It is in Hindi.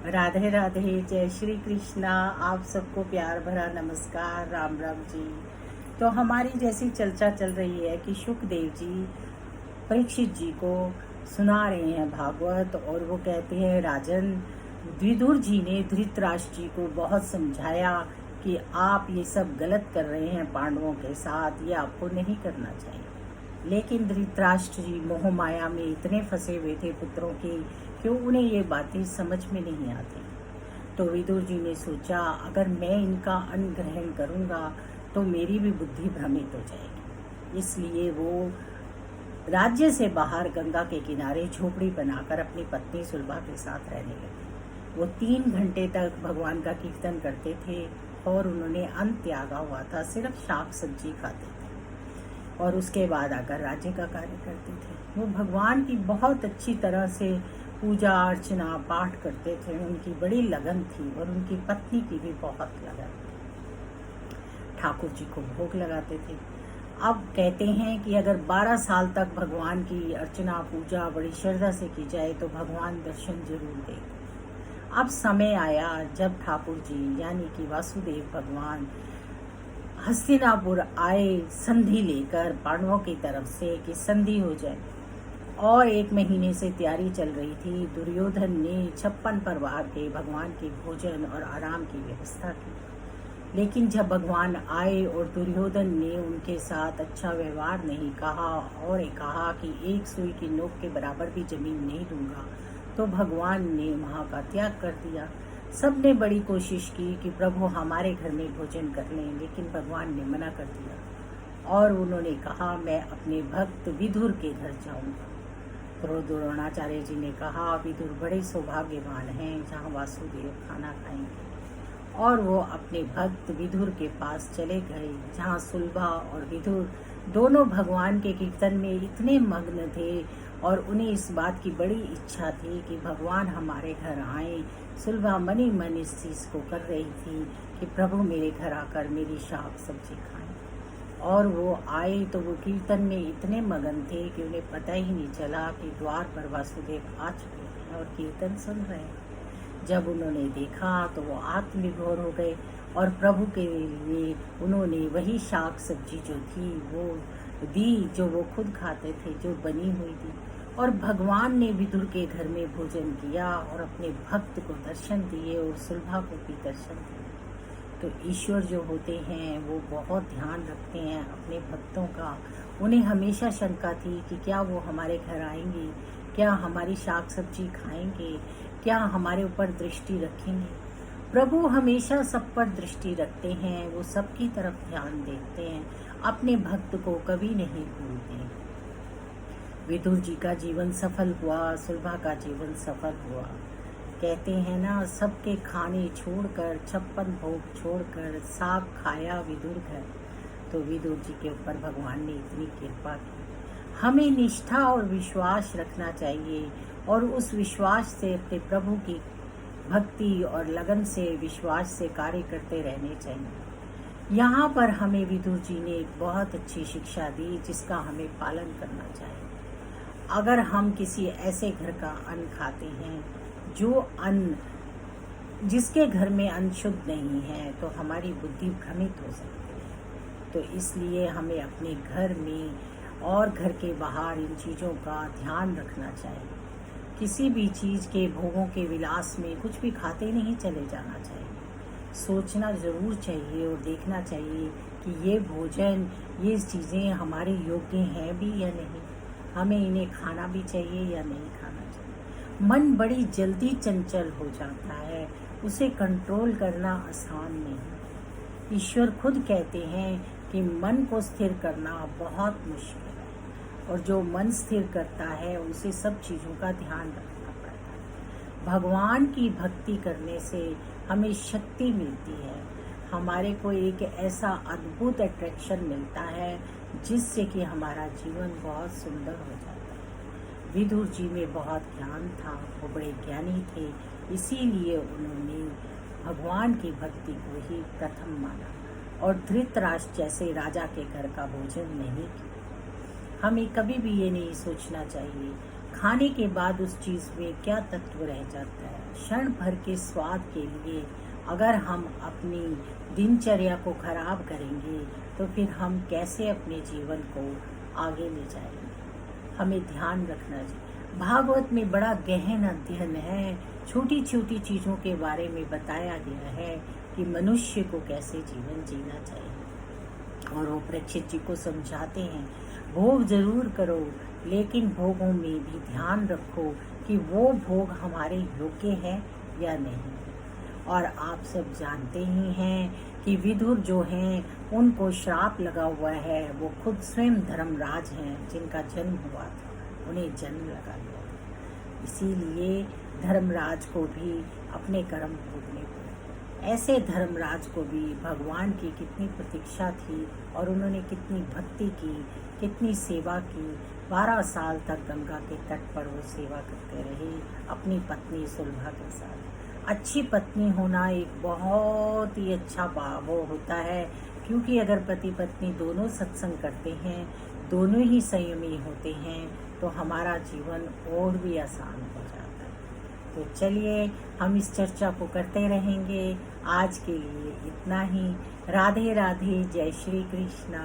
राधे राधे, जय श्री कृष्णा। आप सबको प्यार भरा नमस्कार, राम राम जी। तो हमारी जैसी चर्चा चल रही है कि सुखदेव जी परीक्षित जी को सुना रहे हैं भागवत, और वो कहते हैं राजन, विदुर जी ने धृतराष्ट्र जी को बहुत समझाया कि आप ये सब गलत कर रहे हैं पांडवों के साथ, ये आपको नहीं करना चाहिए। लेकिन धृतराष्ट्र जी मोह माया में इतने फंसे हुए थे पुत्रों के कि उन्हें ये बातें समझ में नहीं आती। तो विदुर जी ने सोचा, अगर मैं इनका अन्न ग्रहण करूँगा तो मेरी भी बुद्धि भ्रमित हो जाएगी। इसलिए वो राज्य से बाहर गंगा के किनारे झोपड़ी बनाकर अपनी पत्नी सुलभा के साथ रहने लगे। वो 3 घंटे तक भगवान का कीर्तन करते थे और उन्होंने अन्न त्यागा हुआ था, सिर्फ शाक सब्जी खाते थे और उसके बाद आकर राज्य का कार्य करते थे। वो भगवान की बहुत अच्छी तरह से पूजा अर्चना पाठ करते थे, उनकी बड़ी लगन थी और उनकी पत्नी की भी बहुत लगन थी। ठाकुर जी को भोग लगाते थे। अब कहते हैं कि अगर 12 साल तक भगवान की अर्चना पूजा बड़ी श्रद्धा से की जाए तो भगवान दर्शन जरूर दे। अब समय आया जब ठाकुर जी यानी कि वासुदेव भगवान हस्तिनापुर आए संधि लेकर पांडवों की तरफ से कि संधि हो जाए, और 1 महीने से तैयारी चल रही थी। दुर्योधन ने 56 परिवार के भगवान के भोजन और आराम की व्यवस्था की। लेकिन जब भगवान आए और दुर्योधन ने उनके साथ अच्छा व्यवहार नहीं कहा और कहा कि एक सुई की नोक के बराबर भी जमीन नहीं दूंगा, तो भगवान ने वहाँ का त्याग कर दिया। सब ने बड़ी कोशिश की कि प्रभु हमारे घर में भोजन कर लें, लेकिन भगवान ने मना कर दिया और उन्होंने कहा मैं अपने भक्त विदुर के घर जाऊंगा। तो द्रोणाचार्य जी ने कहा विदुर बड़े सौभाग्यवान हैं जहाँ वासुदेव खाना खाएंगे, और वो अपने भक्त विदुर के पास चले गए जहाँ सुलभा और विदुर दोनों भगवान के कीर्तन में इतने मग्न थे और उन्हें इस बात की बड़ी इच्छा थी कि भगवान हमारे घर आए। सुलभा मनी मन इस चीज़ को कर रही थी कि प्रभु मेरे घर आकर मेरी शाक सब्जी खाएं, और वो आए तो वो कीर्तन में इतने मगन थे कि उन्हें पता ही नहीं चला कि द्वार पर वासुदेव आ चुके हैं और कीर्तन सुन रहे हैं। जब उन्होंने देखा तो वो आत्मविभोर हो गए और प्रभु के लिए उन्होंने वही शाक सब्जी जो थी वो दी जो वो खुद खाते थे, जो बनी हुई थी। और भगवान ने विदुर के घर में भोजन किया और अपने भक्त को दर्शन दिए और सुलभा को भी दर्शन दिए। तो ईश्वर जो होते हैं वो बहुत ध्यान रखते हैं अपने भक्तों का। उन्हें हमेशा शंका थी कि क्या वो हमारे घर आएंगे, क्या हमारी शाक सब्जी खाएंगे, क्या हमारे ऊपर दृष्टि रखेंगे। प्रभु हमेशा सब पर दृष्टि रखते हैं, वो सबकी तरफ ध्यान देते हैं, अपने भक्त को कभी नहीं भूलते। विदुर जी का जीवन सफल हुआ, सुलभा का जीवन सफल हुआ। कहते हैं ना, सबके खाने छोड़कर 56 भोग छोड़कर साग खाया विदुर घर। तो विदुर जी के ऊपर भगवान ने इतनी कृपा की। हमें निष्ठा और विश्वास रखना चाहिए और उस विश्वास से अपने प्रभु की भक्ति और लगन से विश्वास से कार्य करते रहने चाहिए। यहाँ पर हमें विदुर जी ने एक बहुत अच्छी शिक्षा दी जिसका हमें पालन करना चाहिए। अगर हम किसी ऐसे घर का अन्न खाते हैं जो अन्न जिसके घर में अन्न शुद्ध नहीं है तो हमारी बुद्धि भ्रमित हो सकती है। तो इसलिए हमें अपने घर में और घर के बाहर इन चीज़ों का ध्यान रखना चाहिए। किसी भी चीज़ के भोगों के विलास में कुछ भी खाते नहीं चले जाना चाहिए। सोचना ज़रूर चाहिए और देखना चाहिए कि ये भोजन, ये चीज़ें हमारे योग्य हैं भी या नहीं, हमें इन्हें खाना भी चाहिए या नहीं खाना चाहिए। मन बड़ी जल्दी चंचल हो जाता है, उसे कंट्रोल करना आसान नहीं। ईश्वर खुद कहते हैं कि मन को स्थिर करना बहुत मुश्किल है, और जो मन स्थिर करता है उसे सब चीज़ों का ध्यान रखना पड़ता है। भगवान की भक्ति करने से हमें शक्ति मिलती है, हमारे को एक ऐसा अद्भुत अट्रैक्शन मिलता है जिससे कि हमारा जीवन बहुत सुंदर हो जाता है। विदुर जी में बहुत ज्ञान था, वो बड़े ज्ञानी थे, इसीलिए उन्होंने भगवान की भक्ति को ही प्रथम माना और धृतराष्ट्र जैसे राजा के घर का भोजन नहीं किया। हमें कभी भी ये नहीं सोचना चाहिए खाने के बाद उस चीज़ में क्या तत्व रह जाता है। क्षण भर के स्वाद के लिए अगर हम अपनी दिनचर्या को खराब करेंगे तो फिर हम कैसे अपने जीवन को आगे ले जाएंगे। हमें ध्यान रखना चाहिए। भागवत में बड़ा गहन अध्ययन है, छोटी छोटी चीज़ों के बारे में बताया गया है कि मनुष्य को कैसे जीवन जीना चाहिए। और वो परीक्षित जी को समझाते हैं, भोग जरूर करो लेकिन भोगों में भी ध्यान रखो कि वो भोग हमारे योग्य है या नहीं। और आप सब जानते ही हैं कि विदुर जो हैं उनको श्राप लगा हुआ है। वो खुद स्वयं धर्मराज हैं जिनका जन्म हुआ था, उन्हें जन्म लगा हुआ था। इसीलिए धर्मराज को भी अपने कर्म भोगने पड़े। ऐसे धर्मराज को भी भगवान की कितनी प्रतीक्षा थी और उन्होंने कितनी भक्ति की, कितनी सेवा की। 12 साल तक गंगा के तट पर वो सेवा करते रहे अपनी पत्नी सुलभा के साथ। अच्छी पत्नी होना एक बहुत ही अच्छा वो होता है, क्योंकि अगर पति पत्नी दोनों सत्संग करते हैं, दोनों ही संयमी होते हैं, तो हमारा जीवन और भी आसान हो जाता है। तो चलिए हम इस चर्चा को करते रहेंगे। आज के लिए इतना ही। राधे राधे, जय श्री कृष्णा।